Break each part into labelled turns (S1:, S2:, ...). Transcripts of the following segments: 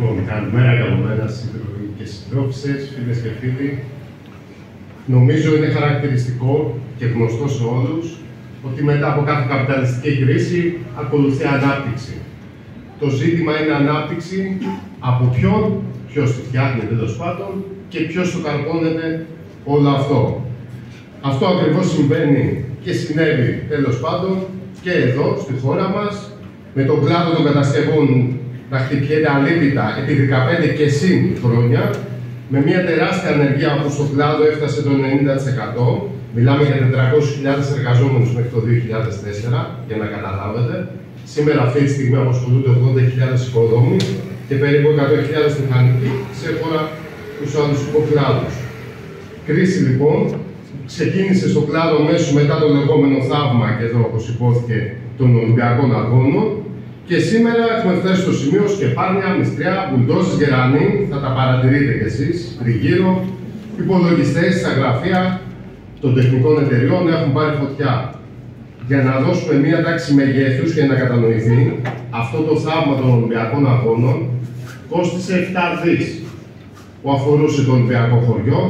S1: Λοιπόν, καλημέρα και από μένα, σύντροφοι και συντρόφισσες, φίλες και φίλοι. Νομίζω είναι χαρακτηριστικό και γνωστό σε όλους ότι μετά από κάθε καπιταλιστική κρίση ακολουθεί ανάπτυξη. Το ζήτημα είναι ανάπτυξη από ποιον, ποιος τη φτιάχνει τέλος πάντων και ποιος το καρπώνεται όλο αυτό. Αυτό ακριβώς συμβαίνει και συνέβη τέλος πάντων και εδώ στη χώρα μας, με τον κλάδο των κατασκευών να χτυπιέται αλήπητα επί 15 και συν χρόνια, με μια τεράστια ανεργία που στον κλάδο έφτασε το 90%. Μιλάμε για 400.000 εργαζόμενους μέχρι το 2004, για να καταλάβετε. Σήμερα αυτή τη στιγμή απασχολούνται 80.000 οικοδόμοι και περίπου 100.000 μηχανικοί σε χώρα τους άλλους υποκλάδους. Κρίση λοιπόν ξεκίνησε στον κλάδο μέσω μετά το λεγόμενο θαύμα, και εδώ όπως υπόθηκε, των Ολυμπιακών Αγώνων. Και σήμερα έχουμε φτάσει στο σημείο σκεπάρνια, μυστριά, μπουλντόζες, γερανοί, θα τα παρατηρείτε κι εσείς, τριγύρω, υπολογιστές στα γραφεία των τεχνικών εταιριών έχουν πάρει φωτιά. Για να δώσουμε μία τάξη μεγέθους και να κατανοηθεί, αυτό το θαύμα των Ολυμπιακών Αγώνων κόστισε 7 δις, που αφορούσε το Ολυμπιακό χωριό,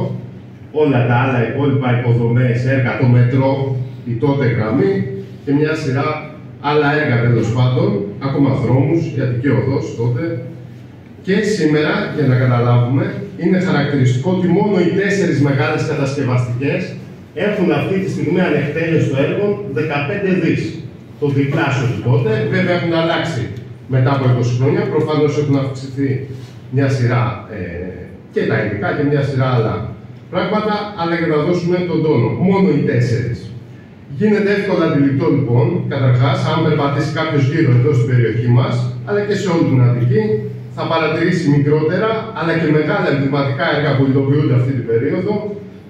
S1: όλα τα άλλα υπόλοιπα υποδομές, έργα, το μετρό, η τότε γραμμή και μια σειρά άλλα έργα τέλος πάντων, ακόμα δρόμους, η Αττική Οδός τότε. Και σήμερα, για να καταλάβουμε, είναι χαρακτηριστικό ότι μόνο οι 4 μεγάλες κατασκευαστικές έχουν αυτή τη στιγμή ανεκτέλεστο έργο 15 δις. Το διπλάσιο του τότε, βέβαια έχουν αλλάξει μετά από 20 χρόνια, προφανώς έχουν αυξηθεί μια σειρά και τα υλικά και μια σειρά άλλα πράγματα, αλλά για να δώσουμε τον τόνο. Μόνο οι 4. Γίνεται εύκολα αντιληπτό λοιπόν, καταρχάς, αν περπατήσει κάποιος γύρω εδώ στην περιοχή μας, αλλά και σε όλη την Αττική, θα παρατηρήσει μικρότερα, αλλά και μεγάλα εμβληματικά έργα που υλοποιούνται αυτή την περίοδο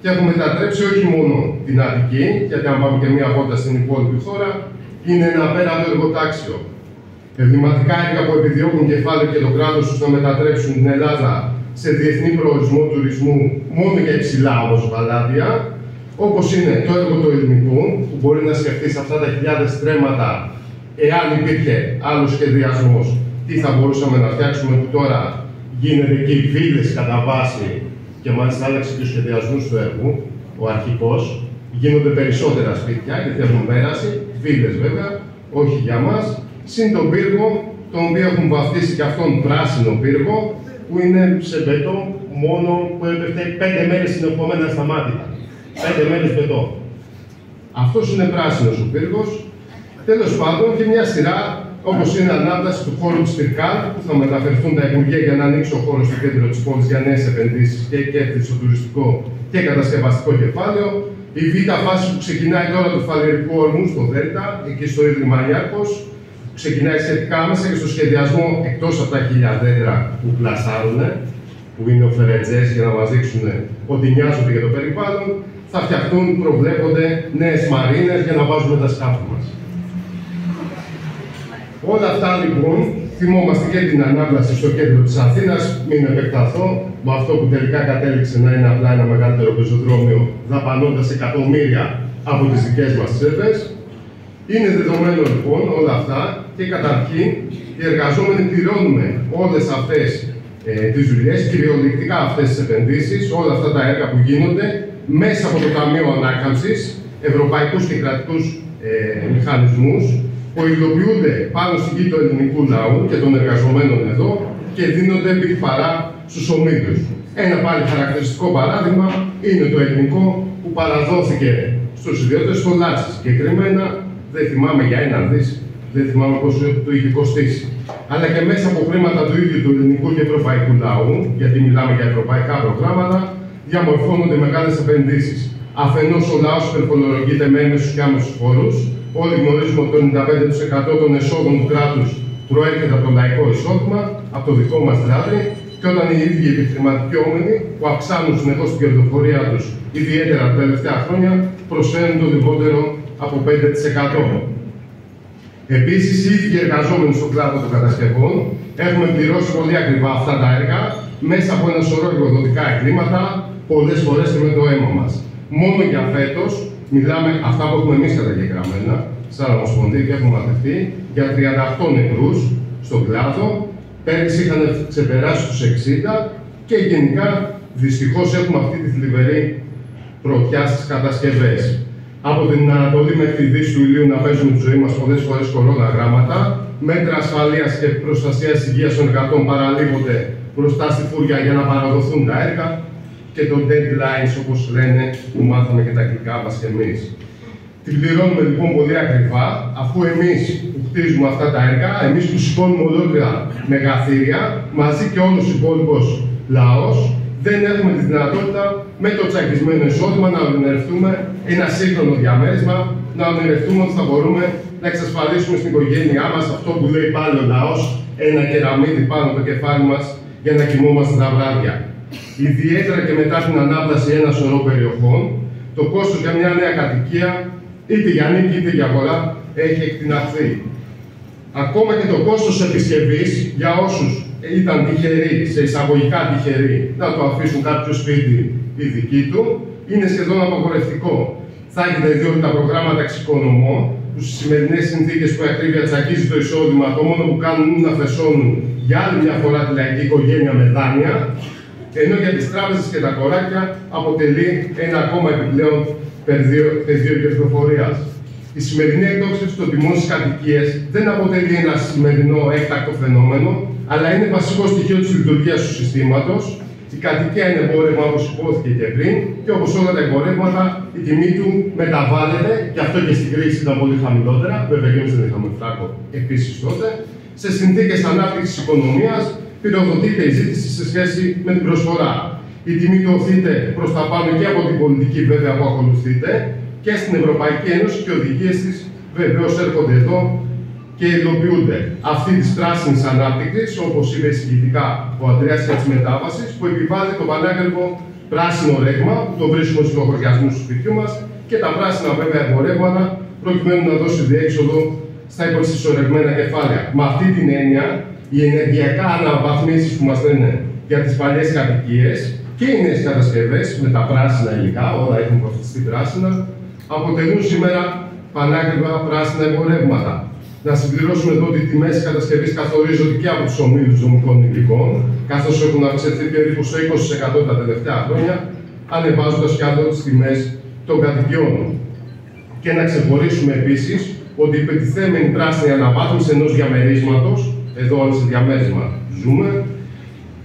S1: και έχουν μετατρέψει όχι μόνο την Αττική, γιατί αν πάμε και μία βόλτα στην υπόλοιπη χώρα, είναι ένα απέραντο εργοτάξιο. Εμβληματικά έργα που επιδιώκουν κεφάλαιο και το κράτος τους να μετατρέψουν την Ελλάδα σε διεθνή προορισμό τουρισμού μόνο για υψηλά όμως βαλάτια. Όπως είναι το έργο του ελληνικού, που μπορεί να σκεφτεί σε αυτά τα χιλιάδες στρέμματα, εάν υπήρχε άλλος σχεδιασμός, τι θα μπορούσαμε να φτιάξουμε, που τώρα γίνεται και οι βίλες κατά βάση, και μάλιστα άλλαξε και ο σχεδιασμός του έργου, ο αρχικός. Γίνονται περισσότερα σπίτια, γιατί έχουν πέρασει, βίλες βέβαια, όχι για μας, συν τον πύργο, τον οποίο έχουν βαφτίσει και αυτόν πράσινο πύργο, που είναι σε μπετό μόνο που έπεφτε 5 μέρες συνεχόμενα στα μάτια. 5 μέρες μπετό. Αυτός είναι πράσινος ο πύργος. Τέλος πάντων και μια σειρά, όπως είναι ανάταση του χώρου της Φυρκάλ, που θα μεταφερθούν τα Υπουργεία για να ανοίξει ο χώρος στο κέντρο της πόλης για νέες επενδύσεις και κέρδη στο τουριστικό και κατασκευαστικό κεφάλαιο. Η β' φάση που ξεκινάει τώρα του φαλερικού ορμού στο Δέλτα, εκεί στο Ίδρυμα Νιάρχος, που ξεκινάει σχετικά άμεσα και στο σχεδιασμό, εκτός από τα 1000 δέντρα που πλασάρουν, που είναι ο Φερετζές, για να μας δείξουν ότι νοιάζονται για το περιβάλλον, θα φτιαχτούν, προβλέπονται νέες μαρίνες για να βάζουμε τα σκάφη μας. Όλα αυτά λοιπόν, θυμόμαστε και την ανάπλαση στο κέντρο της Αθήνας, μην επεκταθώ, με αυτό που τελικά κατέληξε να είναι απλά ένα μεγαλύτερο πεζοδρόμιο, δαπανώντας εκατομμύρια από τις δικές μας τσέπες. Είναι δεδομένο λοιπόν όλα αυτά και καταρχήν οι εργαζόμενοι πληρώνουμε όλες αυτές τις δουλειές, κυριολεκτικά αυτές τις επενδύσεις, όλα αυτά τα έργα που γίνονται μέσα από το Ταμείο Ανάκαμψης, ευρωπαϊκούς και κρατικούς μηχανισμούς, που υλοποιούνται πάνω στην γη του ελληνικού λαού και των εργαζομένων εδώ και δίνονται επί παρά στους ομίλους. Ένα πάλι χαρακτηριστικό παράδειγμα είναι το ελληνικό που παραδόθηκε στους ιδιώτες, στο Λάτσι συγκεκριμένα, δεν θυμάμαι για 1 δις, δεν θυμάμαι πόσο το είχε κοστίσει. Αλλά και μέσα από χρήματα του ίδιου του ελληνικού και ευρωπαϊκού λαού, γιατί μιλάμε για ευρωπαϊκά προγράμματα, διαμορφώνονται μεγάλες επενδύσεις. Αφενός ο λαός υπερφορολογείται με έμεσους και άμεσους φόρους. Όλοι γνωρίζουμε ότι το 95% των εσόδων του κράτους προέρχεται από το λαϊκό εισόδημα, από το δικό μας δηλαδή, και όταν οι ίδιοι επιχειρηματικοί όμενοι, που αυξάνουν συνεχώς την κερδοφορία τους, ιδιαίτερα τα τελευταία χρόνια, προσφέρουν το λιγότερο από 5%. Επίσης, οι ίδιοι εργαζόμενοι στον κλάδο των κατασκευών έχουμε πληρώσει πολύ ακριβά αυτά τα έργα μέσα από ένα σωρό εργοδοτικά εγκλήματα, πολλές φορές και με το αίμα μας. Μόνο για φέτος, μιλάμε αυτά που έχουμε εμείς καταγεγραμμένα, σαν Ομοσπονδία και έχουμε μαθευτεί, για 38 νεκρούς στον κλάδο, Πέρυσι είχαν ξεπεράσει τους 60 και γενικά δυστυχώς έχουμε αυτή τη θλιβερή πρωτιά στις κατασκευές. Από την Ανατολή μέχρι τη Δύση του ηλίου να παίζουμε τη ζωή μας πολλές φορές κορώνα γράμματα. Μέτρα ασφαλείας και προστασίας υγείας των εργατών παραλείπονται μπροστά στη φούρια για να παραδοθούν τα έργα και το deadlines, όπως λένε, που μάθαμε και τα αγγλικά μας και εμείς. Την πληρώνουμε λοιπόν πολύ ακριβά, αφού εμείς που χτίζουμε αυτά τα έργα, εμείς που σηκώνουμε ολόκληρα μεγαθύρια, μαζί και όλος ο υπόλοιπος λαός, δεν έχουμε τη δυνατότητα με το τσακισμένο εισόδημα να ονειρευτούμε ένα σύγχρονο διαμέρισμα, να ονειρευτούμε ότι θα μπορούμε να εξασφαλίσουμε στην οικογένειά μας αυτό που λέει πάλι ο λαός, ένα κεραμίδι πάνω από το κεφάλι μας για να κοιμόμαστε τα βράδια. Ιδιαίτερα και μετά την ανάπταση ένα σωρό περιοχών, το κόστος για μια νέα κατοικία, είτε για νίκη είτε για αγορά, έχει εκτιναχθεί. Ακόμα και το κόστος επισκευής για όσους ήταν τυχεροί, σε εισαγωγικά τυχεροί, να το αφήσουν κάποιο σπίτι η δική του, είναι σχεδόν απαγορευτικό. Θα έχετε δει ότι τα προγράμματα εξοικονομώ, που στις σημερινές συνθήκες που η ακρίβεια τσακίζει το εισόδημα, το μόνο που κάνουν είναι να φεσώνουν για άλλη μια φορά τη λαϊκή οικογένεια με δάνεια, ενώ για τις τράπεζες και τα κοράκια αποτελεί ένα ακόμα επιπλέον πεδίο κερδοφορίας. Η σημερινή εκτόξευση των τιμών στις κατοικίες δεν αποτελεί ένα σημερινό έκτακτο φαινόμενο, αλλά είναι βασικό στοιχείο της λειτουργίας του συστήματος. Η κατοικία είναι εμπόρευμα, όπως υπόθηκε και πριν, και όπως όλα τα εμπορεύματα, η τιμή του μεταβάλλεται, και αυτό και στην κρίση ήταν πολύ χαμηλότερα, βέβαια και εμείς δεν είχαμε φράγκο επίσης τότε. Σε συνθήκες ανάπτυξης οικονομίας, πυροδοτείται η ζήτηση σε σχέση με την προσφορά. Η τιμή του οθείται προς τα πάνω και από την πολιτική βέβαια που ακολουθείται και στην Ευρωπαϊκή Ένωση, και οδηγίες της βεβαίως έρχονται εδώ και υλοποιούνται. Αυτή της πράσινης ανάπτυξης, όπως είπε συγκεκριτικά ο Ανδρέας για τις μετάβασεις, που επιβάλλει το πανάκριβο πράσινο ρεύμα, που το βρίσκουμε στους λογαριασμούς του σπιτιού μας, και τα πράσινα βέβαια εμπορεύματα, προκειμένου να δώσει διέξοδο στα υποσυσσωρευμένα κεφάλαια. Με αυτή την έννοια, οι ενεργειακά αναβαθμίσεις που μας λένε για τις παλιές κατοικίες και οι νέες κατασκευές με τα πράσινα υλικά, όλα έχουν βαφτιστεί πράσινα, αποτελούν σήμερα πανάκριβα πράσινα εμπορεύματα. Να συμπληρώσουμε εδώ ότι οι τιμές κατασκευής καθορίζονται και από τους ομίλους δομικών υλικών, καθώς έχουν αυξηθεί περίπου στο 20% τα τελευταία χρόνια, ανεβάζοντας κι άλλο τις τιμές των κατοικιών. Και να ξεχωρίσουμε επίσης ότι η υποτιθέμενη πράσινη αναβάθμιση ενός διαμερίσματος, εδώ όλοι σε διαμέρισμα ζούμε,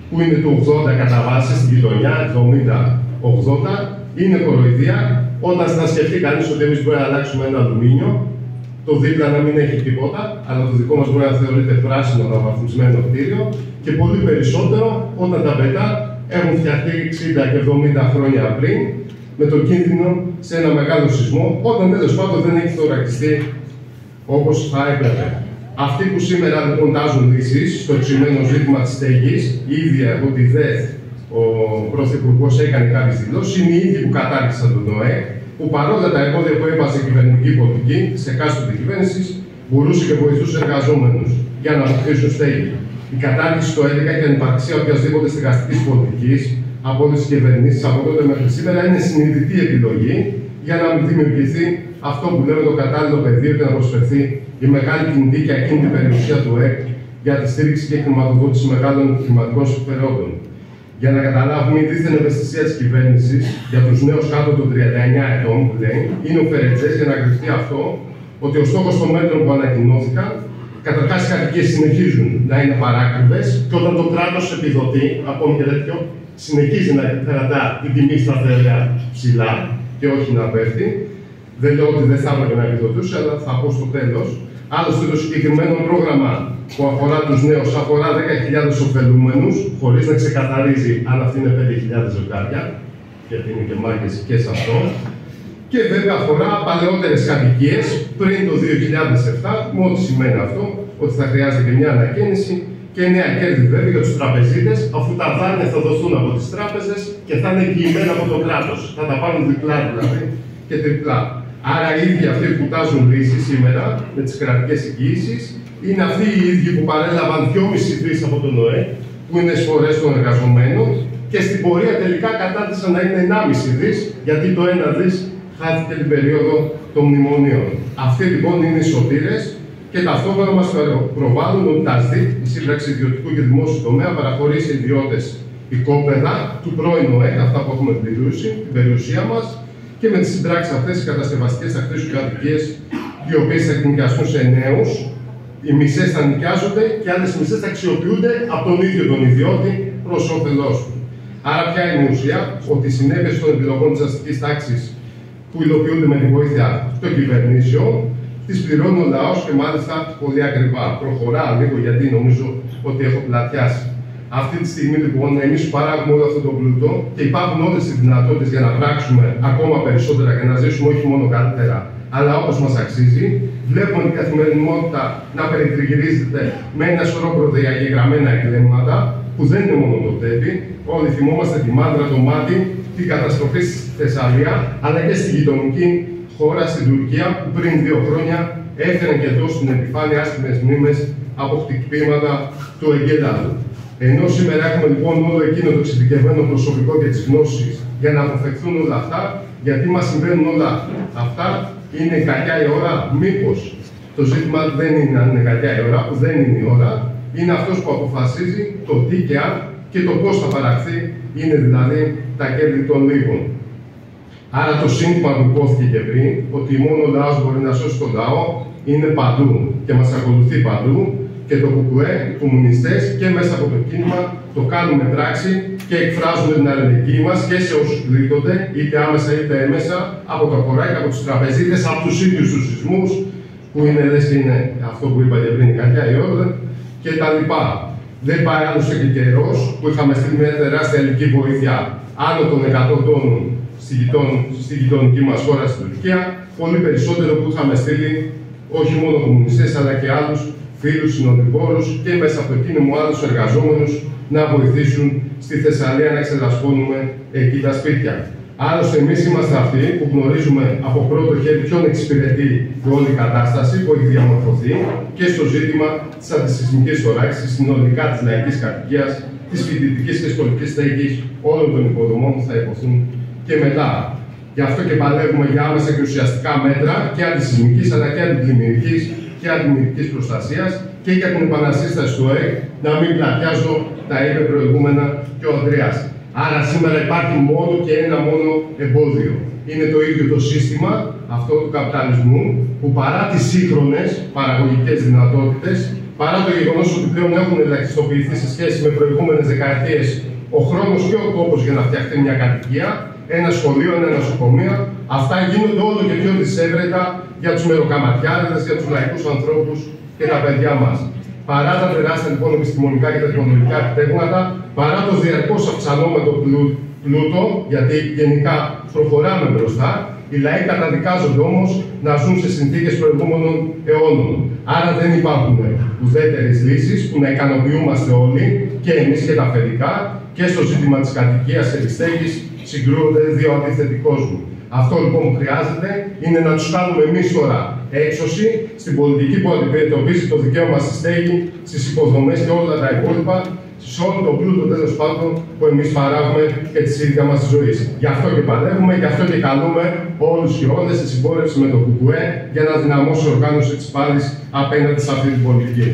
S1: που είναι το 80 κατά βάση στην γειτονιά, 70-80, είναι κοροϊδία, όταν θα σκεφτεί κανείς ότι εμείς μπορεί να αλλάξουμε ένα αλουμίνιο, το δίπλα να μην έχει τίποτα, αλλά το δικό μας μπορεί να θεωρείται πράσινο αναβαθμισμένο κτίριο, και πολύ περισσότερο όταν τα πετά έχουν φτιαχτεί 60 και 70 χρόνια πριν, με το κίνδυνο σε ένα μεγάλο σεισμό, όταν τέλος πάντων δεν έχει θωρακιστεί όπως θα έπρεπε. Αυτοί που σήμερα λοιπόν τάζουν λύσεις στο εξημένο ζήτημα της στέγης, η ίδια από τη ΔΕΘ ο Πρωθυπουργός έκανε κάποιες δηλώσεις, είναι οι ίδιοι που κατάργησαν τον ΝΟΕ, που παρόλα τα εμπόδια που έβαζε η κυβερνητική πολιτική της εκάστοτε κυβέρνησης, μπορούσε και βοηθούσε εργαζόμενους για να αποκτήσουν στέγη. Η κατάργηση, το έλεγα, και η ανυπαρξία οποιασδήποτε στεγαστικής πολιτικής από όλες τις κυβερνήσεις από τότε μέχρι σήμερα είναι συνειδητή επιλογή για να μην δημιουργηθεί αυτό που λέμε το κατάλληλο πεδίο και να προσφερθεί η μεγάλη κινητή και ακίνητη περιουσία του ΕΚ για τη στήριξη και χρηματοδότηση μεγάλων κλιματικών συμφερόντων. Για να καταλάβουμε η δίθεν ευαισθησία της κυβέρνησης για τους νέους κάτω των 39 ετών, που λέει, είναι ο Φερετζές για να κρυφτεί αυτό ότι ο στόχος των μέτρων που ανακοινώθηκαν, καταρχάς οι κατοικίες συνεχίζουν να είναι παράκριβες, και όταν το κράτος επιδοτεί, ακόμη και τέτοιο, συνεχίζει να κρατά την τιμή σταθερά ψηλά και όχι να πέφτει. Δεν λέω ότι δεν θα έπρεπε να επιδοτούσε, αλλά θα πω στο τέλος. Άλλωστε, το συγκεκριμένο πρόγραμμα που αφορά τους νέους αφορά 10.000 ωφελούμενους, χωρίς να ξεκαθαρίζει αν αυτή είναι 5.000 ζευγάρια, γιατί είναι και μάγκες και σε αυτό. Και βέβαια αφορά παλαιότερες κατοικίες πριν το 2007, με ό,τι σημαίνει αυτό, ότι θα χρειάζεται και μια ανακαίνιση και νέα κέρδη βέβαια για τους τραπεζίτες, αφού τα δάνεια θα δοθούν από τις τράπεζες και θα είναι εγγυημένα από το κράτος. Θα τα πάρουν διπλά δηλαδή και τριπλά. Άρα οι ίδιοι αυτοί που τάζουν λύσεις σήμερα με τις κρατικές εγγυήσεις είναι αυτοί οι ίδιοι που παρέλαβαν 2,5 δις από τον ΟΕ, που είναι εισφορές των εργαζομένων, και στην πορεία τελικά κατάντησαν να είναι 1,5 δις, γιατί το 1 δις χάθηκε την περίοδο των μνημονίων. Αυτοί λοιπόν είναι οι σωτήρες και ταυτόχρονα μας προβάλλουν ότι τα ΣΔΙΤ, η σύμπραξη ιδιωτικού και δημόσιου τομέα, παραχωρεί σε ιδιώτες οικόπεδα του πρώην ΟΕΚ, αυτά που έχουμε πληρώσει, την περιουσία μας, και με τις συμπράξεις αυτές οι κατασκευαστικές θα χτίσουν κατοικίες οι οποίες θα ενοικιαστούν σε νέους, οι μισές θα νοικιάζονται και άλλες μισές θα αξιοποιούνται από τον ίδιο τον ιδιώτη προς όφελός του. Άρα, ποια είναι η ουσία? Ότι οι συνέπειες των επιλογών της αστικής τάξης που υλοποιούνται με τη βοήθεια των κυβερνήσεων, τις πληρώνει ο λαός και μάλιστα πολύ ακριβά. Προχωράω λίγο γιατί νομίζω ότι έχω πλατιάσει. Αυτή τη στιγμή λοιπόν εμείς παράγουμε όλο αυτό το πλούτο και υπάρχουν όλες οι δυνατότητες για να πράξουμε ακόμα περισσότερα και να ζήσουμε όχι μόνο καλύτερα, αλλά όπως μας αξίζει. Βλέπουμε την καθημερινότητα να περιτριγυρίζεται με ένα σωρό προδιαγεγραμμένα εγκλήματα που δεν είναι μόνο το τέπι. Όλοι θυμόμαστε τη μάντρα, το μάτι, την καταστροφή στη Θεσσαλία, αλλά και στη γειτονική χώρα, στην Τουρκία, που πριν 2 χρόνια έφεραν και εδώ στην επιφάνεια άσχημες μνήμες από χτυπήματα του εγκέλαδου. Ενώ σήμερα έχουμε λοιπόν όλο εκείνο το εξειδικευμένο προσωπικό και τις γνώσεις για να αποφευχθούν όλα αυτά, γιατί μας συμβαίνουν όλα αυτά, είναι κακιά η ώρα? Μήπως το ζήτημα δεν είναι αν είναι κακιά η ώρα, που δεν είναι η ώρα, είναι αυτός που αποφασίζει το τι και αν και το πώς θα παραχθεί, είναι δηλαδή τα κέρδη των λίγων. Άρα το σύνθημα που υπόθηκε και πριν, ότι μόνο ο λαός μπορεί να σώσει τον λαό, είναι παντού και μας ακολουθεί παντού. Και το ΚΚΕ, οι κομμουνιστές και μέσα από το κίνημα το κάνουμε πράξη και εκφράζουμε την αλληλεγγύη μας και σε όσους πλήττονται, είτε άμεσα είτε έμεσα, από τα κοράκια, από τους τραπεζίτες, από τους ίδιους τους σεισμούς, που είναι λες και είναι αυτό που είπα και πριν, η κακιά η ώρα, και τα λοιπά. Δεν πάει άλλωστε και καιρός που είχαμε στείλει μια τεράστια ελληνική βοήθεια άνω των 100 τόνων στη γειτονική μας χώρα, στην Τουρκία, πολύ περισσότερο που είχαμε στείλει όχι μόνο κομμουνιστές αλλά και άλλους φίλους, συνοδοιπόρους και μέσα από εκείνο μου άλλους εργαζόμενους να βοηθήσουν στη Θεσσαλία να εξελασπώνουμε εκεί τα σπίτια. Άλλωστε, εμείς είμαστε αυτοί που γνωρίζουμε από πρώτο χέρι ποιον εξυπηρετεί η όλη κατάσταση που έχει διαμορφωθεί και στο ζήτημα της αντισυσμικής τοράξης, συνολικά της λαϊκής κατοικίας, της φοιτητικής και σχολικής στέγης, όλων των υποδομών που θα υποθούν και μετά. Γι' αυτό και παλεύουμε για άμεσα και ουσιαστικά μέτρα και αντισυσμικής αλλά και αντιπλημμυρικής και αντιμετωπικής προστασίας και για την επανασύσταση του ΕΚ, να μην πλατιάζω, τα είπε προηγούμενα και ο Ανδρέας. Άρα σήμερα υπάρχει μόνο και ένα μόνο εμπόδιο. Είναι το ίδιο το σύστημα, αυτό του καπιταλισμού, που παρά τις σύγχρονες παραγωγικές δυνατότητες, παρά το γεγονός ότι πλέον έχουν ελαχιστοποιηθεί σε σχέση με προηγούμενες δεκαετίες ο χρόνος και ο κόπος για να φτιαχτεί μια κατοικία, ένα σχολείο, ένα νοσοκομείο, αυτά γίνονται όλο και πιο δυσέβρετα για τους μεροκαματιάδες, για τους λαϊκούς ανθρώπους και τα παιδιά μας. Παρά τα τεράστια λοιπόν επιστημονικά και τεχνολογικά επιτεύγματα, παρά το διαρκώς αυξανόμενο πλούτο, γιατί γενικά προχωράμε μπροστά, οι λαοί καταδικάζονται όμως να ζουν σε συνθήκες προηγούμενων αιώνων. Άρα δεν υπάρχουν ουδέτερες λύσεις που να ικανοποιούμαστε όλοι, και εμείς και τα αφεντικά, και στο ζήτημα της κατοικίας και της στέγης συγκρούονται δύο αντίθετοι κόσμοι. Αυτό λοιπόν που χρειάζεται είναι να τους κάνουμε εμείς τώρα έξωση στην πολιτική που αντιμετωπίζει το δικαίωμα στη στέγη, στις υποδομές και όλα τα υπόλοιπα, σε όλο το πλούτο τέλος πάντων που εμείς παράγουμε και τη ίδια μας τη ζωή. Γι' αυτό και παλεύουμε, γι' αυτό και καλούμε όλους και όλες σε συμπόρευση με το ΚΚΕ για να δυναμώσει η οργάνωση της πάλης απέναντι σε αυτή την πολιτική.